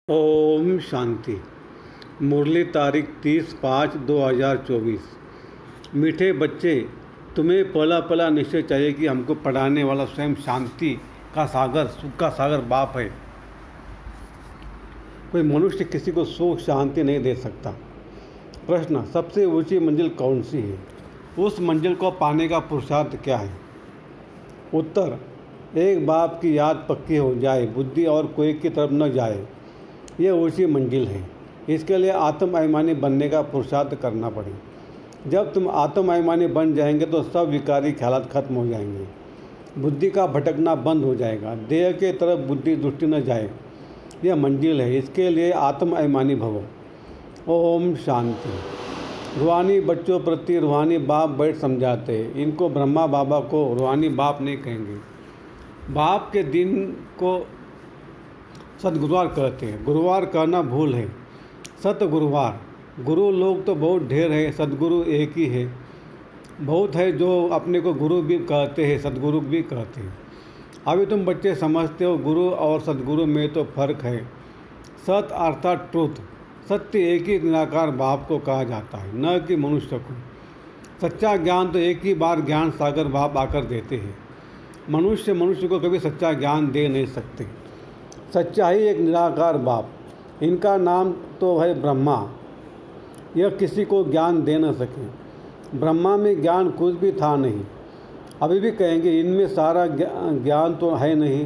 ओम शांति। मुरली तारीख 30/5/2024। मीठे बच्चे, तुम्हें पला पला निश्चय चाहिए कि हमको पढ़ाने वाला स्वयं शांति का सागर, सुख का सागर बाप है। कोई मनुष्य किसी को सुख शांति नहीं दे सकता। प्रश्न, सबसे ऊंची मंजिल कौन सी है? उस मंजिल को पाने का पुरुषार्थ क्या है? उत्तर, एक बाप की याद पक्की हो जाए, बुद्धि और कोई की तरफ न जाए, यह ऊंची मंजिल है। इसके लिए आत्म अभिमानी बनने का पुरुषार्थ करना पड़े। जब तुम आत्म अभिमानी बन जाएंगे तो सब विकारी ख्यालात खत्म हो जाएंगे, बुद्धि का भटकना बंद हो जाएगा, देह के तरफ बुद्धि दृष्टि न जाए। यह मंजिल है, इसके लिए आत्म अभिमानी भवो। ओम शांति। रूहानी बच्चों प्रति रूहानी बाप बैठ समझाते हैं। इनको ब्रह्मा बाबा को रूहानी बाप नहीं कहेंगे। बाप के दिन को सतगुरुवार कहते हैं। गुरुवार कहना भूल है। सत गुरुवार। गुरु लोग तो बहुत ढेर है, सदगुरु एक ही है। बहुत है जो अपने को गुरु भी कहते हैं, सदगुरु भी कहते हैं। अभी तुम बच्चे समझते हो गुरु और सदगुरु में तो फर्क है। सत अर्थात ट्रुथ, सत्य एक ही निराकार बाप को कहा जाता है, न कि मनुष्य को। सच्चा ज्ञान तो एक ही बार ज्ञान सागर बाप आकर देते हैं। मनुष्य को कभी सच्चा ज्ञान दे नहीं सकते। सच्चा ही एक निराकार बाप, इनका नाम तो है ब्रह्मा। यह किसी को ज्ञान दे न सके। ब्रह्मा में ज्ञान कुछ भी था नहीं। अभी भी कहेंगे इनमें सारा ज्ञान तो है नहीं।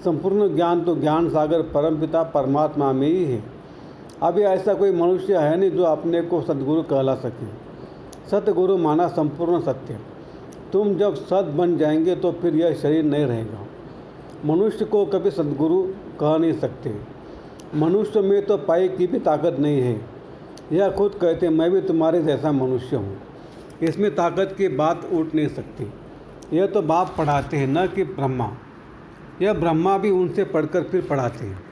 संपूर्ण ज्ञान तो ज्ञान सागर परमपिता परमात्मा में ही है। अभी ऐसा कोई मनुष्य है नहीं जो अपने को सद्गुरु कहला सके। सतगुरु माना संपूर्ण सत्य। तुम जब सत बन जाएंगे तो फिर यह शरीर नहीं रहेगा। मनुष्य को कभी सद्गुरु कह नहीं सकते। मनुष्य में तो पाई की भी ताकत नहीं है। यह खुद कहते मैं भी तुम्हारे जैसा मनुष्य हूँ। इसमें ताकत की बात उठ नहीं सकती। यह तो बाप पढ़ाते हैं, न कि ब्रह्मा। यह ब्रह्मा भी उनसे पढ़कर फिर पढ़ाते हैं।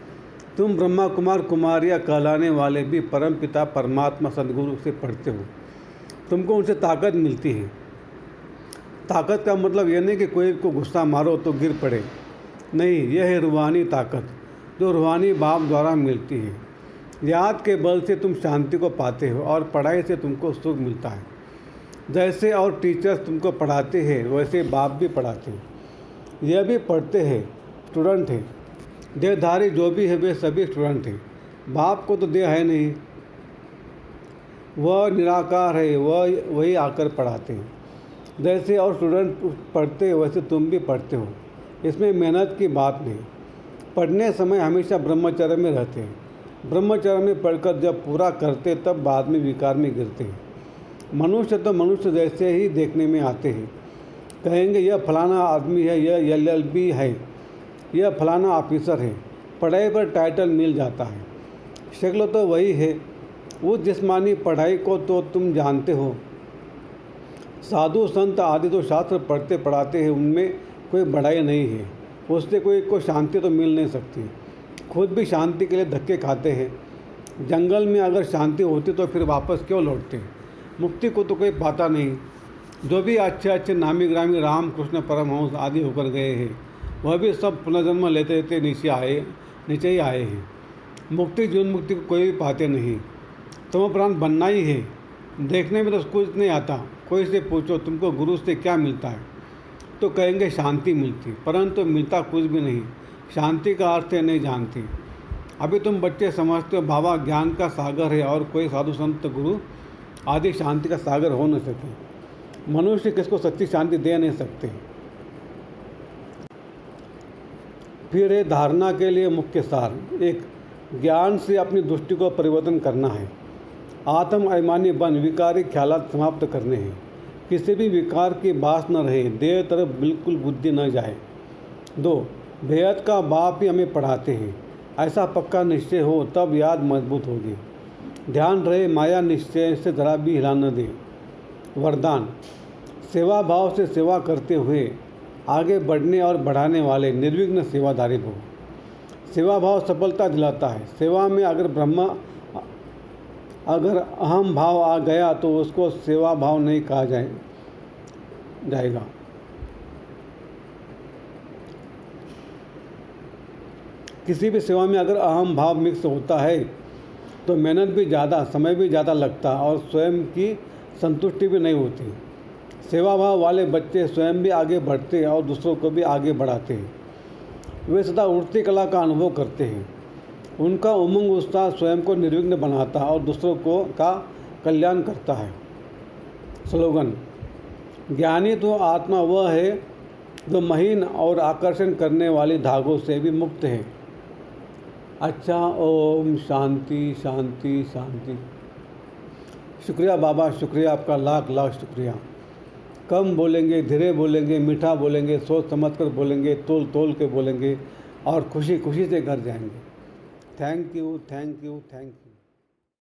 तुम ब्रह्मा कुमार कुमारियाँ कहलाने वाले भी परम पिता परमात्मा सद्गुरु से पढ़ते हो। तुमको उनसे ताकत मिलती है। ताकत का मतलब यह नहीं कि कोई को गुस्सा मारो तो गिर पड़े। नहीं, यह है रूहानी ताकत जो रूहानी बाप द्वारा मिलती है। याद के बल से तुम शांति को पाते हो और पढ़ाई से तुमको सुख मिलता है। जैसे और टीचर्स तुमको पढ़ाते हैं वैसे बाप भी पढ़ाते हैं। यह भी पढ़ते हैं, स्टूडेंट हैं। देहधारी जो भी है वे सभी स्टूडेंट हैं। बाप को तो देह है नहीं, वह निराकार है, वह वही आकर पढ़ाते हैं। जैसे और स्टूडेंट पढ़ते हैं वैसे तुम भी पढ़ते हो। इसमें मेहनत की बात नहीं। पढ़ने समय हमेशा ब्रह्मचर्य में रहते हैं। ब्रह्मचर्य में पढ़कर जब पूरा करते तब बाद में विकार में गिरते हैं। मनुष्य तो मनुष्य जैसे ही देखने में आते हैं। कहेंगे यह फलाना आदमी है, यह LLB है, यह फलाना ऑफिसर है। पढ़ाई पर टाइटल मिल जाता है, शक्ल तो वही है। उस जिस्मानी पढ़ाई को तो तुम जानते हो। साधु संत आदि तो शास्त्र पढ़ते पढ़ाते हैं, उनमें कोई बढ़ाई नहीं है। उससे कोई को शांति तो मिल नहीं सकती। खुद भी शांति के लिए धक्के खाते हैं। जंगल में अगर शांति होती तो फिर वापस क्यों लौटते? मुक्ति को तो कोई पाता नहीं। जो भी अच्छे अच्छे नामी ग्रामी राम कृष्ण परमहंस आदि होकर गए हैं वह भी सब पुनर्जन्म लेते लेते नीचे ही आए हैं। मुक्ति जीवन मुक्ति को कोई भी पाते नहीं। तुम प्राण बनना ही है। देखने में तो कुछ नहीं आता। कोई से पूछो तुमको गुरु से क्या मिलता है तो कहेंगे शांति मिलती, परंतु मिलता कुछ भी नहीं। शांति का अर्थ नहीं जानती। अभी तुम बच्चे समझते हो बाबा ज्ञान का सागर है और कोई साधु संत गुरु आदि शांति का सागर हो न सके। मनुष्य किसको सच्ची शांति दे नहीं सकते। फिर है धारणा के लिए मुख्य सार। एक, ज्ञान से अपनी दृष्टि को परिवर्तन करना है। आत्म अभिमानी बन विकारी ख्यालात समाप्त करने हैं। किसी भी विकार की बात न रहे, देह तरफ बिल्कुल बुद्धि न जाए। 2, बेहद का बाप ही हमें पढ़ाते हैं। ऐसा पक्का निश्चय हो तब याद मजबूत होगी। ध्यान रहे माया निश्चय से जरा भी हिला न दे। वरदान, सेवा भाव से सेवा करते हुए आगे बढ़ने और बढ़ाने वाले निर्विघ्न सेवादारी हो। सेवा भाव सफलता दिलाता है। सेवा में अगर अहम भाव आ गया तो उसको सेवा भाव नहीं कहा जाएगा। किसी भी सेवा में अगर अहम भाव मिक्स होता है तो मेहनत भी ज़्यादा, समय भी ज़्यादा लगता और स्वयं की संतुष्टि भी नहीं होती। सेवा भाव वाले बच्चे स्वयं भी आगे बढ़ते और दूसरों को भी आगे बढ़ाते हैं। वे सदा उड़ती कला का अनुभव करते हैं। उनका उमंग उत्साह स्वयं को निर्विघ्न बनाता और दूसरों को का कल्याण करता है। स्लोगन: ज्ञानी तो आत्मा वह है जो महीन और आकर्षण करने वाली धागों से भी मुक्त है। अच्छा, ओम शांति शांति शांति। शुक्रिया बाबा, शुक्रिया आपका, लाख लाख शुक्रिया। कम बोलेंगे, धीरे बोलेंगे, मीठा बोलेंगे, सोच समझ कर बोलेंगे, तोल तोल के बोलेंगे और खुशी खुशी से घर जाएंगे। Thank you, thank you, thank you.